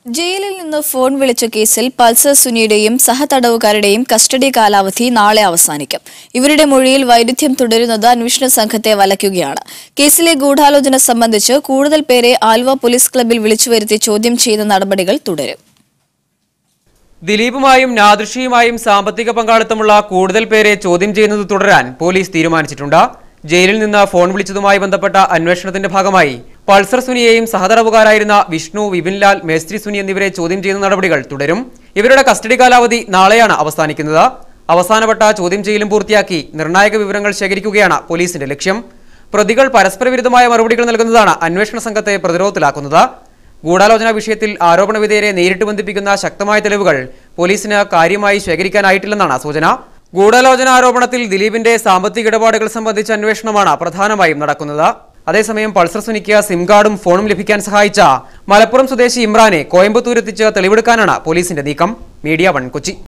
ജയിലിൽ നിന്ന് ഫോൺ വിളിച്ച കേസിൽ പൾസർ സുനിയുടെയും സഹതടവുകാരുടെയും കസ്റ്റഡി കാലാവധി നാളെ അവസാനിക്കും. ഇവരുടെ മൊഴിയിൽ വൈരുദ്ധ്യം തുടരുന്നത് അന്വേഷണ സംഘത്തെ വലയ്ക്കുകയാണ്. കേസിലെ ഗൂഢാലോചന സംബന്ധിച്ച് കൂടുതൽ പേരെ ആലുവ പോലീസ് ക്ലബ്ബിൽ വിളിച്ചുവരുത്തി ചോദ്യം ചെയ്യുന്ന നടപടികൾ തുടരും. ദിലീപുമായും നാദൃഷിയുമായും സാമ്പത്തിക പങ്കാളിത്തമുള്ള കൂടുതൽ പേരെ ചോദ്യം ചെയ്യുന്നത് തുടരാൻ പോലീസ് തീരുമാനിച്ചിട്ടുണ്ട്. ജയിലിൽ നിന്ന് ഫോൺ വിളിച്ചതുമായി ബന്ധപ്പെട്ട അന്വേഷണത്തിന്റെ ഭാഗമായി പൾസർ സുനിയെയും സഹതടവുകാരായിരുന്ന വിഷ്ണു, വിപിൻലാൽ, മേസ്ത്രി സുനി എന്നിവരെ ചോദ്യം ചെയ്യുന്ന നടപടികൾ തുടരും. ഇവരുടെ കസ്റ്റഡി കാലാവധി നാളെയാണ് അവസാനിക്കുന്നത്. അവസാനവട്ട ചോദ്യം ചെയ്യലും പൂർത്തിയാക്കി നിർണായക വിവരങ്ങൾ ശേഖരിക്കുകയാണ് പോലീസിന്റെ ലക്ഷ്യം. പ്രതികൾ പരസ്പര വിരുദ്ധമായ മറുപടികൾ നൽകുന്നതാണ് അന്വേഷണ സംഘത്തെ പ്രതിരോധത്തിലാക്കുന്നത്. ഗൂഢാലോചന വിഷയത്തിൽ ആരോപണ വിധേയരെ നേരിട്ട് ബന്ധിപ്പിക്കുന്ന ശക്തമായ തെളിവുകൾ പോലീസിന് കാര്യമായി ശേഖരിക്കാനായിട്ടില്ലെന്നാണ് സൂചന. ഗൂഢാലോചന ആരോപണത്തിൽ ദിലീപിന്റെ സാമ്പത്തിക ഇടപാടുകൾ സംബന്ധിച്ച അന്വേഷണമാണ് പ്രധാനമായും നടക്കുന്നത്. അതേസമയം പൾസർ സുനിക്ക് സിം കാർഡും ഫോണും ലഭിക്കാൻ സഹായിച്ച മലപ്പുറം സ്വദേശി ഇമ്രാനെ കോയമ്പത്തൂരെത്തിച്ച് തെളിവെടുക്കാനാണ് പോലീസിന്റെ നീക്കം. മീഡിയ 1 കൊച്ചി.